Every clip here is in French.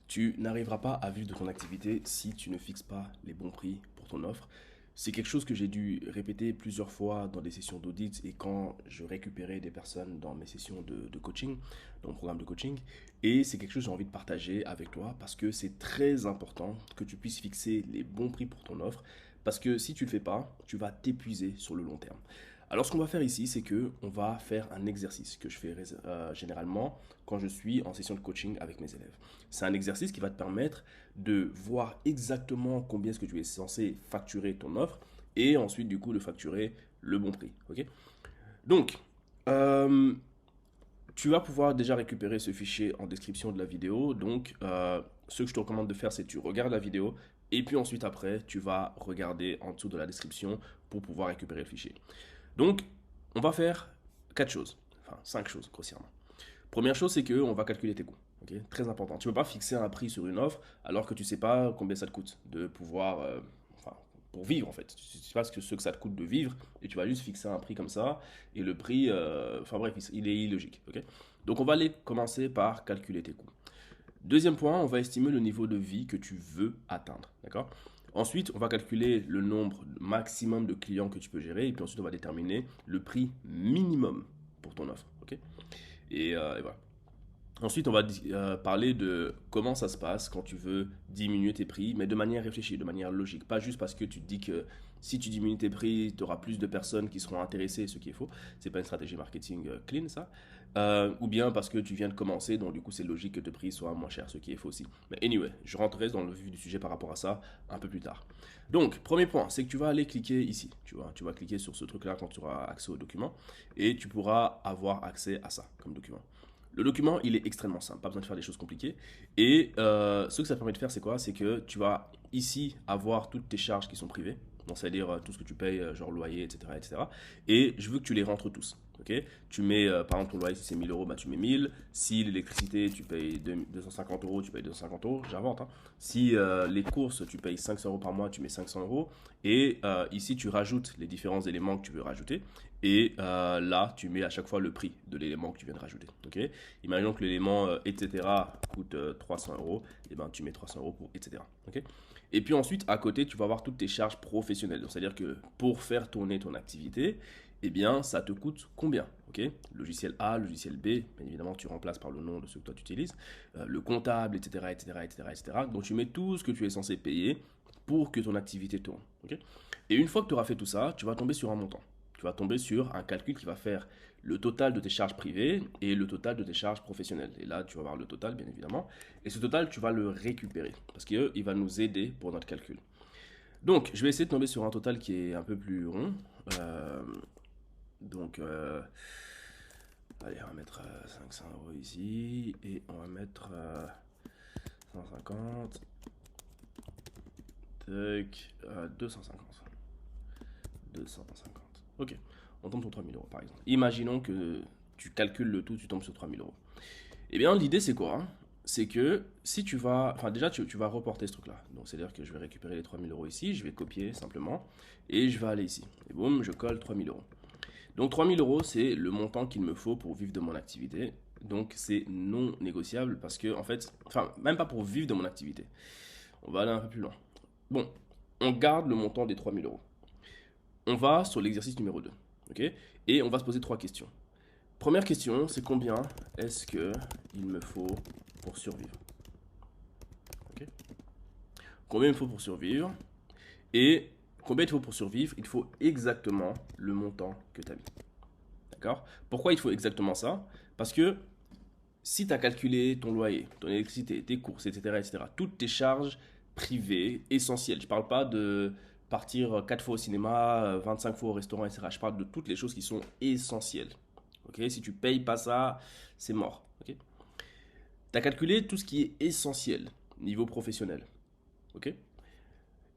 Tu n'arriveras pas à vivre de ton activité si tu ne fixes pas les bons prix pour ton offre. C'est quelque chose que j'ai dû répéter plusieurs fois dans des sessions d'audit et quand je récupérais des personnes dans mes sessions de coaching, dans mon programme de coaching. Et c'est quelque chose que j'ai envie de partager avec toi parce que c'est très important que tu puisses fixer les bons prix pour ton offre. Parce que si tu ne le fais pas, tu vas t'épuiser sur le long terme. Alors ce qu'on va faire ici, c'est que on va faire un exercice que je fais généralement quand je suis en session de coaching avec mes élèves. C'est un exercice qui va te permettre de voir exactement combien est-ce que tu es censé facturer ton offre et ensuite du coup de facturer le bon prix. Ok. Donc, euh, tu vas pouvoir déjà récupérer ce fichier en description de la vidéo. Donc, ce que je te recommande de faire, c'est que tu regardes la vidéo et puis ensuite après, tu vas regarder en dessous de la description pour pouvoir récupérer le fichier. Donc, on va faire 4 choses, enfin 5 choses grossièrement. Première chose, c'est qu'on va calculer tes coûts. Okay, très important. Tu ne peux pas fixer un prix sur une offre alors que tu ne sais pas combien ça te coûte de pouvoir, enfin, pour vivre en fait. Tu ne sais pas ce que ça te coûte de vivre et tu vas juste fixer un prix comme ça et le prix, enfin bref, il est illogique. Okay. Donc on va aller commencer par calculer tes coûts. Deuxième point, on va estimer le niveau de vie que tu veux atteindre. D'accord. Ensuite, on va calculer le nombre maximum de clients que tu peux gérer et puis ensuite on va déterminer le prix minimum pour ton offre. Okay. Et voilà. Ensuite, on va parler de comment ça se passe quand tu veux diminuer tes prix, mais de manière réfléchie, de manière logique. Pas juste parce que tu te dis que si tu diminues tes prix, tu auras plus de personnes qui seront intéressées, ce qui est faux. C'est pas une stratégie marketing clean, ça. Ou bien parce que tu viens de commencer, donc du coup, c'est logique que tes prix soient moins chers, ce qui est faux aussi. Mais anyway, je rentrerai dans le vif du sujet par rapport à ça un peu plus tard. Donc, premier point, c'est que tu vas aller cliquer ici. Tu vas cliquer sur ce truc-là quand tu auras accès au document et tu pourras avoir accès à ça comme document. Le document, il est extrêmement simple, pas besoin de faire des choses compliquées. Et ce que ça permet de faire, c'est quoi? C'est que tu vas ici avoir toutes tes charges qui sont privées. Donc, c'est-à-dire tout ce que tu payes, genre loyer, etc., etc. Et je veux que tu les rentres tous. Okay. Tu mets, par exemple, ton loyer, si c'est 1000 euros, bah, tu mets 1000. Si l'électricité, tu payes 250 euros, tu payes 250 euros. J'invente. Hein. Si les courses, tu payes 500 euros par mois, tu mets 500 euros. Et ici, tu rajoutes les différents éléments que tu veux rajouter. Et là, tu mets à chaque fois le prix de l'élément que tu viens de rajouter. Okay. Imaginons que l'élément etc. coûte 300 euros. Et ben, tu mets 300 euros pour etc. Okay. Et puis ensuite, à côté, tu vas avoir toutes tes charges professionnelles. C'est-à-dire que pour faire tourner ton activité, eh bien, ça te coûte combien? Okay. Logiciel A, logiciel B, bien évidemment, tu remplaces par le nom de ce que toi tu utilises. Le comptable, etc., etc., etc., etc. Donc, tu mets tout ce que tu es censé payer pour que ton activité tourne. Okay. Et une fois que tu auras fait tout ça, tu vas tomber sur un montant. Tu vas tomber sur un calcul qui va faire le total de tes charges privées et le total de tes charges professionnelles. Et là, tu vas voir le total, bien évidemment. Et ce total, tu vas le récupérer parce qu'il va nous aider pour notre calcul. Donc, je vais essayer de tomber sur un total qui est un peu plus rond. Donc, allez, on va mettre 500 euros ici et on va mettre 150. 250. 250. Ok, on tombe sur 3000 euros par exemple. Imaginons que tu calcules le tout, tu tombes sur 3000 euros. Eh bien, l'idée c'est quoi? C'est que si tu vas, enfin déjà tu vas reporter ce truc-là. Donc c'est-à-dire que je vais récupérer les 3000 euros ici, je vais copier simplement et je vais aller ici. Et boum, je colle 3000 euros. Donc 3000 euros, c'est le montant qu'il me faut pour vivre de mon activité. Donc c'est non négociable parce que en fait, enfin même pas pour vivre de mon activité. On va aller un peu plus loin. Bon, on garde le montant des 3000 euros. On va sur l'exercice numéro 2. Okay. Et on va se poser 3 questions. Première question, c'est combien est-ce qu'il me faut pour survivre? Okay. Combien il me faut pour survivre? Et combien il te faut pour survivre? Il faut exactement le montant que tu as mis. D'accord? Pourquoi il faut exactement ça? Parce que si tu as calculé ton loyer, ton électricité, tes courses, etc., etc., toutes tes charges privées, essentielles, je ne parle pas de partir 4 fois au cinéma, 25 fois au restaurant, etc. Je parle de toutes les choses qui sont essentielles. Okay. Si tu payes pas ça, c'est mort. Okay. Tu as calculé tout ce qui est essentiel, niveau professionnel. Okay.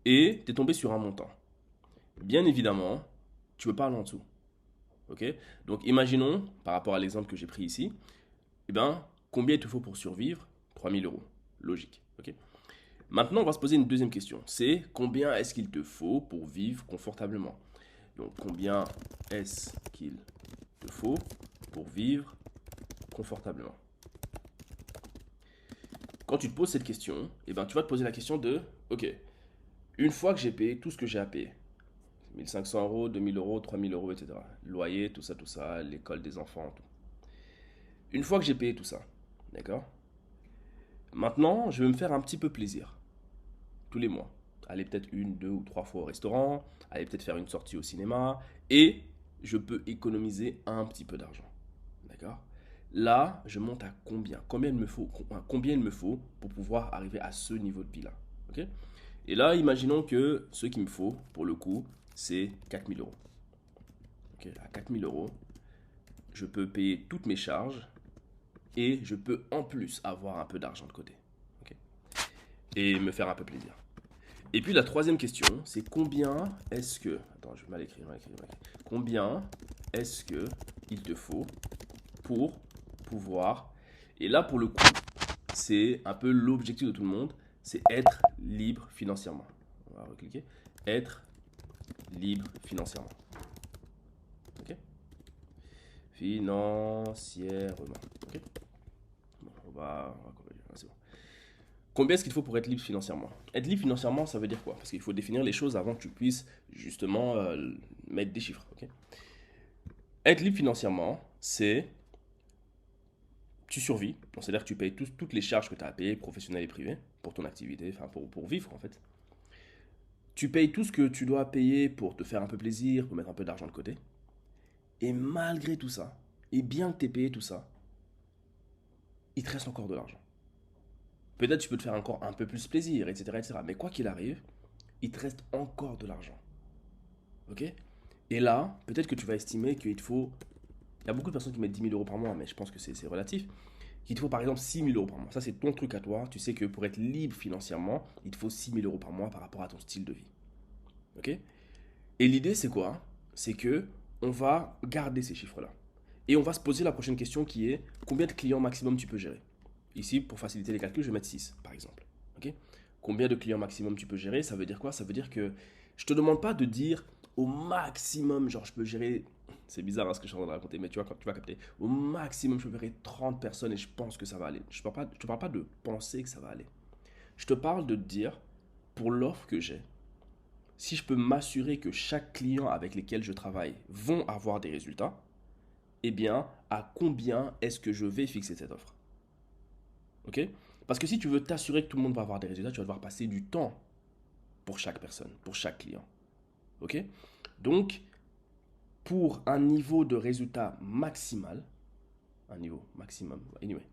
Et tu es tombé sur un montant. Bien évidemment, tu ne peux pas aller en dessous. Okay. Donc imaginons, par rapport à l'exemple que j'ai pris ici, eh ben, combien il te faut pour survivre? 3000 euros. Logique. Okay. Maintenant, on va se poser une deuxième question. C'est combien est-ce qu'il te faut pour vivre confortablement? Donc, combien est-ce qu'il te faut pour vivre confortablement? quand tu te poses cette question, eh ben, tu vas te poser la question de, ok, une fois que j'ai payé tout ce que j'ai à payer, 1500 euros, 2000 euros, 3000 euros, etc. Loyer, tout ça, l'école des enfants, tout. Une fois que j'ai payé tout ça, d'accord? Maintenant, je vais me faire un petit peu plaisir, tous les mois. Aller peut-être une, deux ou trois fois au restaurant, aller peut-être faire une sortie au cinéma, et je peux économiser un petit peu d'argent, d'accord? Là, je monte à combien? Combien il me faut pour pouvoir arriver à ce niveau de vie-là, ok? Et là, imaginons que ce qu'il me faut, pour le coup, c'est 4000 euros. Ok, à 4000 euros, je peux payer toutes mes charges et je peux en plus avoir un peu d'argent de côté. Ok, et me faire un peu plaisir. Et puis la troisième question, c'est combien est-ce que... Attends, je vais mal écrire. Combien est-ce que il te faut pour pouvoir... Et là, pour le coup, c'est un peu l'objectif de tout le monde, c'est être libre financièrement. On va recliquer. Être libre financièrement. Ok, financièrement. Ok, bon, c'est bon. Combien est-ce qu'il faut pour être libre financièrement? Être libre financièrement, ça veut dire quoi? Parce qu'il faut définir les choses avant que tu puisses justement mettre des chiffres. Ok, être libre financièrement, c'est tu survis, c'est-à-dire que tu payes toutes les charges que tu as à payer, professionnelles et privées, pour ton activité, enfin pour vivre en fait. Tu payes tout ce que tu dois payer pour te faire un peu plaisir, pour mettre un peu d'argent de côté. Et malgré tout ça, et bien que tu aies payé tout ça, il te reste encore de l'argent. Peut-être tu peux te faire encore un peu plus plaisir, etc., etc. Mais quoi qu'il arrive, il te reste encore de l'argent. Ok? Et là, peut-être que tu vas estimer qu'il te faut. Il y a beaucoup de personnes qui mettent 10 000 euros par mois, mais je pense que c'est relatif. Qu'il te faut par exemple 6 000 euros par mois. Ça, c'est ton truc à toi. Tu sais que pour être libre financièrement, il te faut 6 000 euros par mois par rapport à ton style de vie. Ok? Et l'idée, c'est quoi? C'est que on va garder ces chiffres-là. Et on va se poser la prochaine question qui est combien de clients maximum tu peux gérer? Ici, pour faciliter les calculs, je vais mettre 6, par exemple. Ok? Combien de clients maximum tu peux gérer? Ça veut dire quoi? Ça veut dire que je te demande pas de dire au maximum, genre je peux gérer. C'est bizarre hein, ce que je suis en train de raconter, mais tu vas capter. Au maximum, je peux gérer 30 personnes et je pense que ça va aller. Je te parle pas de penser que ça va aller. Je te parle de dire, pour l'offre que j'ai, si je peux m'assurer que chaque client avec lequel je travaille vont avoir des résultats, eh bien, à combien est-ce que je vais fixer cette offre? Ok? Parce que si tu veux t'assurer que tout le monde va avoir des résultats, tu vas devoir passer du temps pour chaque personne, pour chaque client. Ok? Donc, pour un niveau de résultat maximal, un niveau maximum, anyway,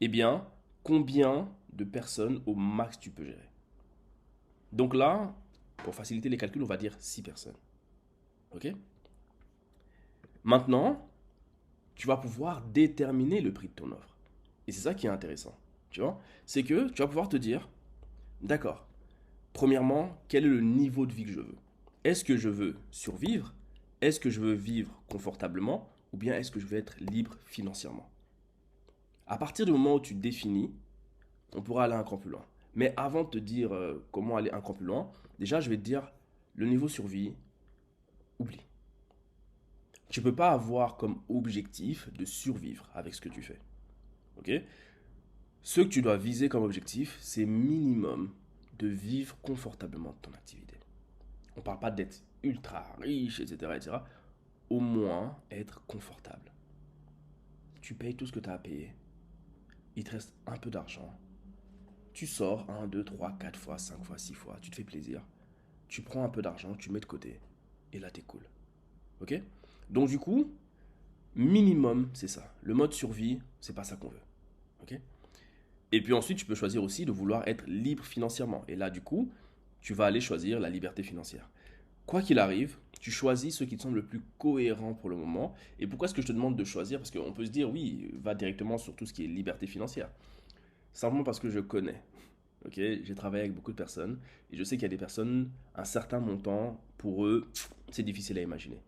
eh bien, combien de personnes au max tu peux gérer? Donc là, pour faciliter les calculs, on va dire 6 personnes. Ok? Maintenant, tu vas pouvoir déterminer le prix de ton offre. Et c'est ça qui est intéressant. Tu vois? C'est que tu vas pouvoir te dire, d'accord, premièrement, quel est le niveau de vie que je veux? Est-ce que je veux survivre? Est-ce que je veux vivre confortablement? Ou bien est-ce que je veux être libre financièrement? À partir du moment où tu définis, on pourra aller un cran plus loin. Mais avant de te dire comment aller un cran plus loin, déjà je vais te dire le niveau survie, oublie. Tu ne peux pas avoir comme objectif de survivre avec ce que tu fais. Ok? Ce que tu dois viser comme objectif, c'est minimum de vivre confortablement de ton activité. On ne parle pas d'être ultra riche, etc., etc. Au moins être confortable. Tu payes tout ce que tu as à payer. Il te reste un peu d'argent. Tu sors 1, 2, 3, 4 fois, 5 fois, 6 fois. Tu te fais plaisir. Tu prends un peu d'argent, tu mets de côté. Et là, t'es cool. Ok? Donc du coup, minimum, c'est ça. Le mode survie, c'est pas ça qu'on veut. Ok? Et puis ensuite, tu peux choisir aussi de vouloir être libre financièrement. Et là, du coup, tu vas aller choisir la liberté financière. Quoi qu'il arrive, tu choisis ce qui te semble le plus cohérent pour le moment. Et pourquoi est-ce que je te demande de choisir? Parce qu'on peut se dire, oui, va directement sur tout ce qui est liberté financière. Simplement parce que je connais. Ok, j'ai travaillé avec beaucoup de personnes et je sais qu'il y a des personnes, un certain montant, pour eux, c'est difficile à imaginer.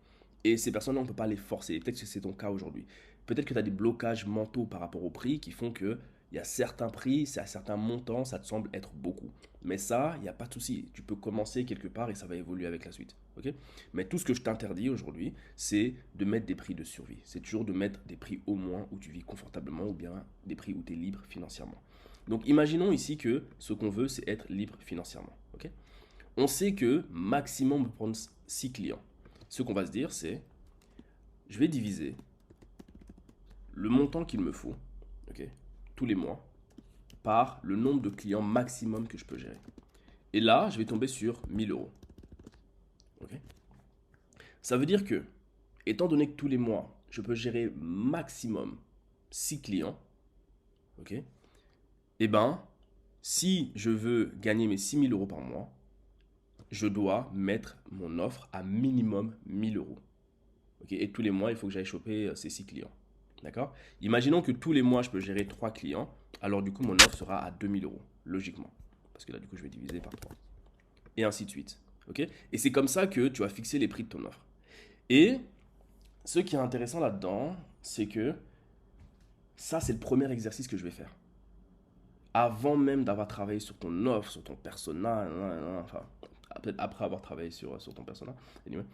Et ces personnes-là, on ne peut pas les forcer. Peut-être que c'est ton cas aujourd'hui. Peut-être que tu as des blocages mentaux par rapport au prix qui font que il y a certains prix, c'est à certains montants, ça te semble être beaucoup. Mais ça, il n'y a pas de souci. Tu peux commencer quelque part et ça va évoluer avec la suite. Ok? Mais tout ce que je t'interdis aujourd'hui, c'est de mettre des prix de survie. C'est toujours de mettre des prix au moins où tu vis confortablement ou bien des prix où tu es libre financièrement. Donc imaginons ici que ce qu'on veut, c'est être libre financièrement. Ok. On sait que maximum, on peut prendre 6 clients. Ce qu'on va se dire, c'est, je vais diviser le montant qu'il me faut, ok, tous les mois, par le nombre de clients maximum que je peux gérer. Et là, je vais tomber sur 1000 euros. Ok. Ça veut dire que, étant donné que tous les mois, je peux gérer maximum 6 clients, ok, eh ben, si je veux gagner mes 6000 euros par mois, je dois mettre mon offre à minimum 1000 euros. Okay, et tous les mois, il faut que j'aille choper ces 6 clients. D'accord. Imaginons que tous les mois, je peux gérer 3 clients. Alors, du coup, mon offre sera à 2000 euros, logiquement. Parce que là, du coup, je vais diviser par 3. Et ainsi de suite. Okay, et c'est comme ça que tu vas fixer les prix de ton offre. Et ce qui est intéressant là-dedans, c'est que ça, c'est le premier exercice que je vais faire. Avant même d'avoir travaillé sur ton offre, sur ton persona, enfin, peut-être après avoir travaillé sur ton persona, anyway.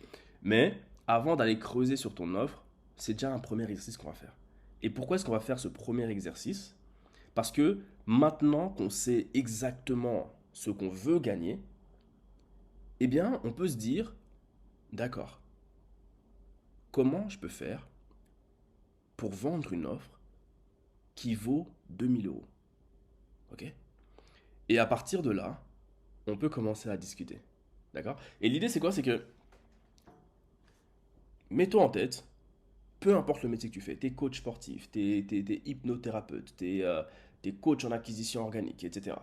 Mais avant d'aller creuser sur ton offre, c'est déjà un premier exercice qu'on va faire. Et pourquoi est-ce qu'on va faire ce premier exercice? Parce que maintenant qu'on sait exactement ce qu'on veut gagner, eh bien, on peut se dire, d'accord, comment je peux faire pour vendre une offre qui vaut 2000 euros? Ok. Et à partir de là, on peut commencer à discuter. D'accord. Et l'idée, c'est quoi? C'est que, mets-toi en tête, peu importe le métier que tu fais, t'es coach sportif, t'es hypnothérapeute, t'es coach en acquisition organique, etc.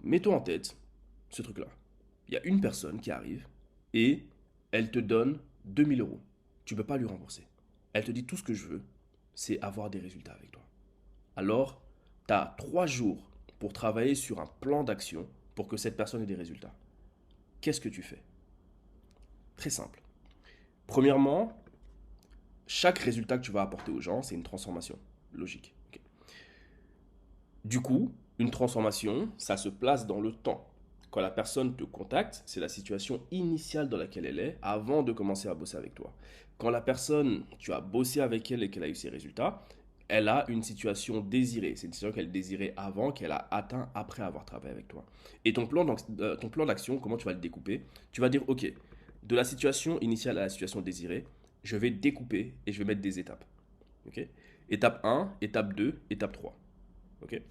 Mets-toi en tête ce truc-là. Il y a une personne qui arrive et elle te donne 2000 euros. Tu ne peux pas lui rembourser. Elle te dit tout ce que je veux, c'est avoir des résultats avec toi. Alors, tu as 3 jours pour travailler sur un plan d'action pour que cette personne ait des résultats. Qu'est-ce que tu fais? Très simple. Premièrement, chaque résultat que tu vas apporter aux gens, c'est une transformation logique. Okay. Du coup, une transformation, ça se place dans le temps. Quand la personne te contacte, c'est la situation initiale dans laquelle elle est avant de commencer à bosser avec toi. Quand la personne, tu as bossé avec elle et qu'elle a eu ses résultats, elle a une situation désirée. C'est une situation qu'elle désirait avant, qu'elle a atteint après avoir travaillé avec toi. Et ton plan d'action, comment tu vas le découper? Tu vas dire, ok, de la situation initiale à la situation désirée, je vais découper et je vais mettre des étapes. Okay. Étape 1, étape 2, étape 3. Okay.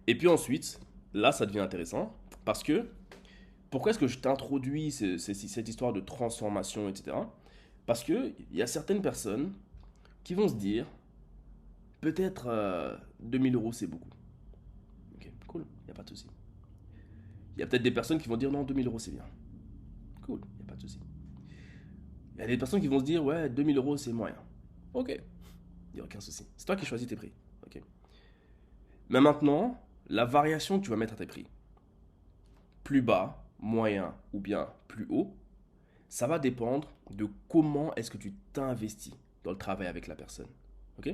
Et puis ensuite, là, ça devient intéressant parce que pourquoi est-ce que je t'introduis cette histoire de transformation, etc. Parce qu'il y a certaines personnes qui vont se dire, peut-être 2000 euros c'est beaucoup. Ok, cool, il n'y a pas de souci. Il y a peut-être des personnes qui vont dire, non, 2000 euros c'est bien. Cool, il n'y a pas de souci. Il y a des personnes qui vont se dire, ouais, 2000 euros c'est moyen. Ok, il n'y a aucun souci. C'est toi qui choisis tes prix. Ok. Mais maintenant, la variation que tu vas mettre à tes prix, plus bas, moyen ou bien plus haut, ça va dépendre de comment est-ce que tu t'investis dans le travail avec la personne. Ok.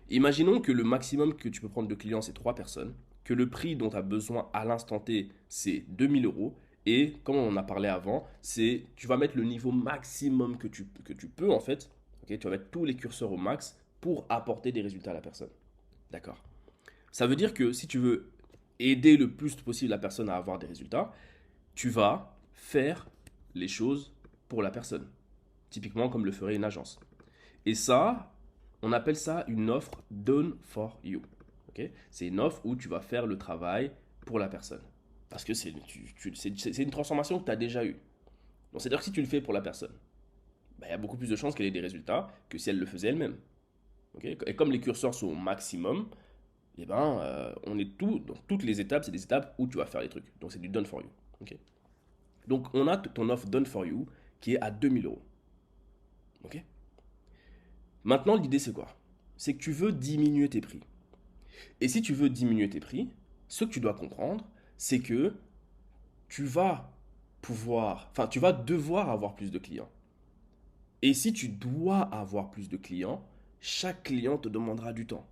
Imaginons que le maximum que tu peux prendre de clients, c'est 3 personnes, que le prix dont tu as besoin à l'instant T, c'est 2000 euros, et comme on en a parlé avant, c'est tu vas mettre le niveau maximum que tu peux en fait, ok. Tu vas mettre tous les curseurs au max pour apporter des résultats à la personne. D'accord. Ça veut dire que si tu veux aider le plus possible la personne à avoir des résultats, tu vas faire les choses pour la personne. Typiquement comme le ferait une agence. Et ça, on appelle ça une offre done for you. Okay. C'est une offre où tu vas faire le travail pour la personne. Parce que c'est une transformation que tu as déjà eue. Donc c'est-à-dire que si tu le fais pour la personne, bah, y a beaucoup plus de chances qu'elle ait des résultats que si elle le faisait elle-même. Okay. Et comme les curseurs sont au maximum, eh ben, on est tout, dans toutes les étapes, c'est des étapes où tu vas faire les trucs. Donc c'est du done for you. Okay. Donc on a ton offre done for you qui est à 2000 euros. Ok. Maintenant, l'idée c'est quoi? C'est que tu veux diminuer tes prix. Et si tu veux diminuer tes prix, ce que tu dois comprendre, c'est que tu vas tu vas devoir avoir plus de clients. Et si tu dois avoir plus de clients, chaque client te demandera du temps.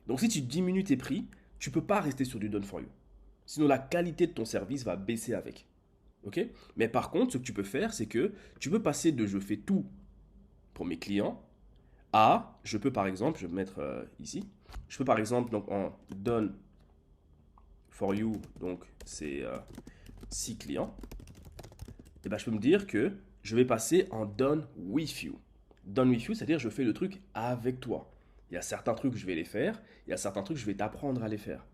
Donc si tu diminues tes prix, tu ne peux pas rester sur du done for you. Sinon la qualité de ton service va baisser avec. Ok. Mais par contre, ce que tu peux faire, c'est que tu peux passer de je fais tout pour mes clients à je peux par exemple, je vais me mettre ici, je peux par exemple donc en done for you, donc c'est 6 clients, et ben je peux me dire que je vais passer en done with you. Done with you, c'est-à-dire je fais le truc avec toi. Il y a certains trucs je vais les faire, il y a certains trucs je vais t'apprendre à les faire.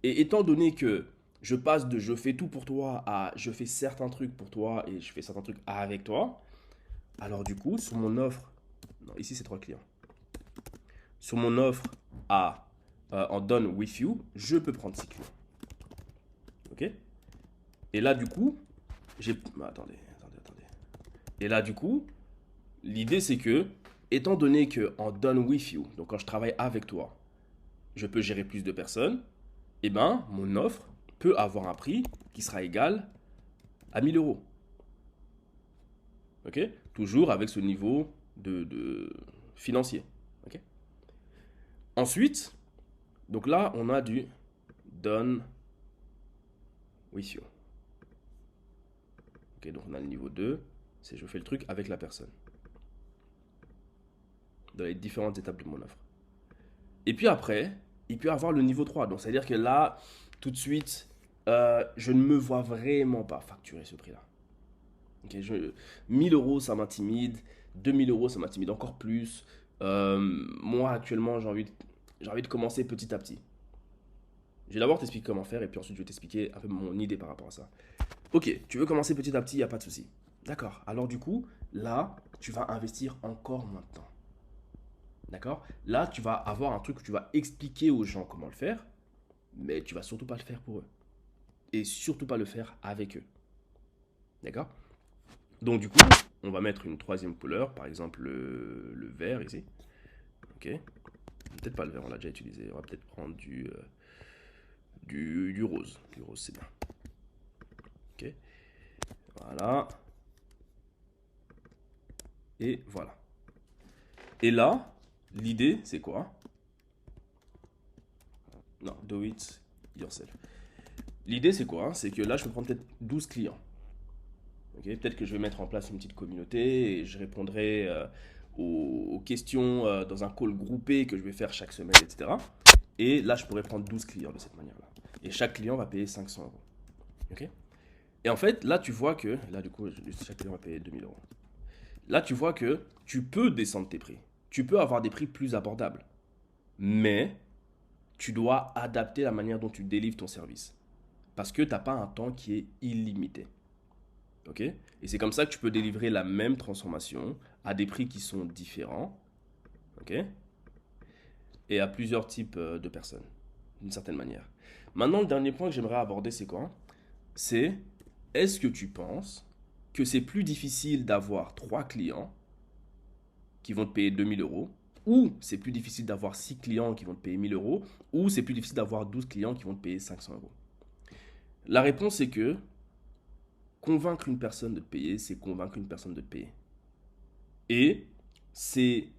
Et étant donné que je passe de je fais tout pour toi à je fais certains trucs pour toi et je fais certains trucs avec toi, alors du coup, sur mon offre, non, ici c'est 3 clients. Sur mon offre en done with you, je peux prendre 6 clients. Ok? Et là, du coup, attendez. Et là, du coup, l'idée c'est que, étant donné que en done with you, donc quand je travaille avec toi, je peux gérer plus de personnes, eh ben, mon offre peut avoir un prix qui sera égal à 1000 euros. Ok? Toujours avec ce niveau de financier. Ok? Ensuite, donc là, on a du done with you. Ok, donc on a le niveau 2, c'est je fais le truc avec la personne. Dans les différentes étapes de mon offre. Et puis après, il peut y avoir le niveau 3. Donc c'est-à-dire que là, tout de suite, je ne me vois vraiment pas facturer ce prix-là. Okay, 1000 euros, ça m'intimide. 2000 euros, ça m'intimide encore plus. Moi, actuellement, j'ai envie de commencer petit à petit. Je vais d'abord t'expliquer comment faire et puis ensuite je vais t'expliquer un peu mon idée par rapport à ça. Ok, tu veux commencer petit à petit, il n'y a pas de souci. D'accord, alors du coup, là, tu vas investir encore moins de temps. D'accord? Là, tu vas avoir un truc où tu vas expliquer aux gens comment le faire, mais tu vas surtout pas le faire pour eux. Et surtout pas le faire avec eux. D'accord? Donc du coup, on va mettre une troisième couleur, par exemple le vert ici. Ok? Peut-être pas le vert, on l'a déjà utilisé. On va peut-être prendre du rose. Du rose, c'est bien. Ok? Voilà. Et voilà. Et là, l'idée, c'est quoi? Non, do it yourself. L'idée, c'est quoi? C'est que là, je peux prendre peut-être 12 clients. Okay, peut-être que je vais mettre en place une petite communauté et je répondrai aux questions dans un call groupé que je vais faire chaque semaine, etc. Et là, je pourrais prendre 12 clients de cette manière-là. Et chaque client va payer 500 euros. Okay, et en fait, là, tu vois que, là, du coup, chaque client va payer 2000 euros. Là, tu vois que tu peux descendre tes prix. Tu peux avoir des prix plus abordables. Mais tu dois adapter la manière dont tu délivres ton service. Parce que tu n'as pas un temps qui est illimité. Ok? Et c'est comme ça que tu peux délivrer la même transformation à des prix qui sont différents. Ok? Et à plusieurs types de personnes, d'une certaine manière. Maintenant, le dernier point que j'aimerais aborder, c'est quoi? C'est, est-ce que tu penses que c'est plus difficile d'avoir 3 clients qui vont te payer 2000 euros, ou c'est plus difficile d'avoir 6 clients qui vont te payer 1000 euros, ou c'est plus difficile d'avoir 12 clients qui vont te payer 500 euros? La réponse est que convaincre une personne de te payer, c'est convaincre une personne de te payer. Et c'est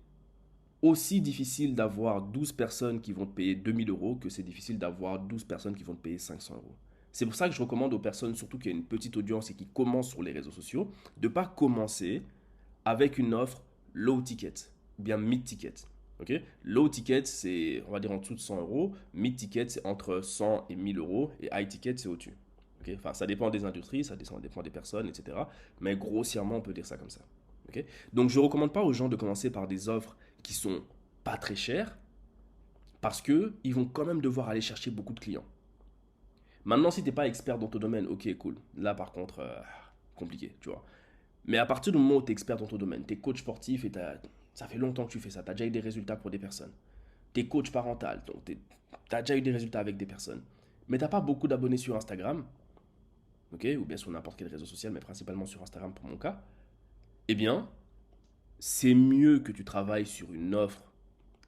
aussi difficile d'avoir 12 personnes qui vont te payer 2000 euros que c'est difficile d'avoir 12 personnes qui vont te payer 500 euros. C'est pour ça que je recommande aux personnes, surtout qui ont une petite audience et qui commencent sur les réseaux sociaux, de ne pas commencer avec une offre low ticket, ou bien mid ticket. Okay, low ticket, c'est, on va dire, en dessous de 100 euros. Mid ticket, c'est entre 100 et 1000 euros. Et high ticket, c'est au-dessus. Okay, enfin, ça dépend des industries, ça dépend des personnes, etc. Mais grossièrement, on peut dire ça comme ça. Okay, donc, je ne recommande pas aux gens de commencer par des offres qui sont pas très chères parce qu'ils vont quand même devoir aller chercher beaucoup de clients. Maintenant, si tu n'es pas expert dans ton domaine, ok, cool. Là, par contre, compliqué, tu vois. Mais à partir du moment où tu es expert dans ton domaine, tu es coach sportif et ça fait longtemps que tu fais ça, tu as déjà eu des résultats pour des personnes. Tu es coach parental, donc tu as déjà eu des résultats avec des personnes. Mais tu n'as pas beaucoup d'abonnés sur Instagram, okay, ou bien sur n'importe quel réseau social, mais principalement sur Instagram pour mon cas. Eh bien, c'est mieux que tu travailles sur une offre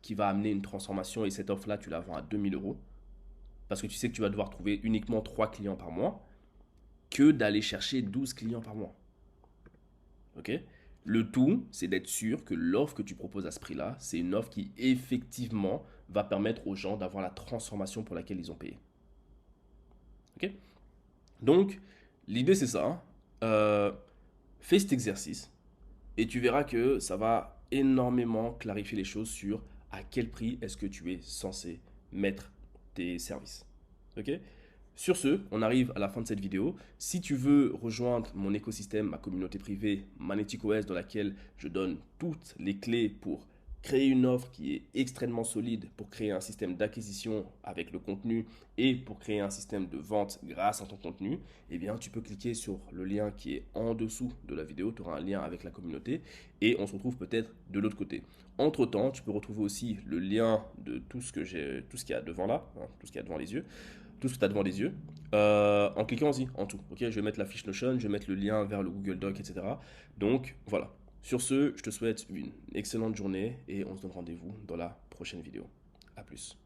qui va amener une transformation et cette offre-là, tu la vends à 2000 euros parce que tu sais que tu vas devoir trouver uniquement 3 clients par mois que d'aller chercher 12 clients par mois. Ok? Le tout, c'est d'être sûr que l'offre que tu proposes à ce prix-là, c'est une offre qui effectivement va permettre aux gens d'avoir la transformation pour laquelle ils ont payé. Ok? Donc, l'idée c'est ça. Fais cet exercice et tu verras que ça va énormément clarifier les choses sur à quel prix est-ce que tu es censé mettre tes services. Ok? Sur ce, on arrive à la fin de cette vidéo. Si tu veux rejoindre mon écosystème, ma communauté privée, Magnetic OS, dans laquelle je donne toutes les clés pour créer une offre qui est extrêmement solide, pour créer un système d'acquisition avec le contenu et pour créer un système de vente grâce à ton contenu, eh bien, tu peux cliquer sur le lien qui est en dessous de la vidéo. Tu auras un lien avec la communauté et on se retrouve peut-être de l'autre côté. Entre-temps, tu peux retrouver aussi le lien de tout ce qu'il y a devant là, hein, tout ce qu'il y a devant les yeux, tout ce que tu as devant les yeux, en cliquant aussi en tout. Ok, je vais mettre la fiche Notion, je vais mettre le lien vers le Google Doc, etc. Donc voilà. Sur ce, je te souhaite une excellente journée et on se donne rendez-vous dans la prochaine vidéo. A plus.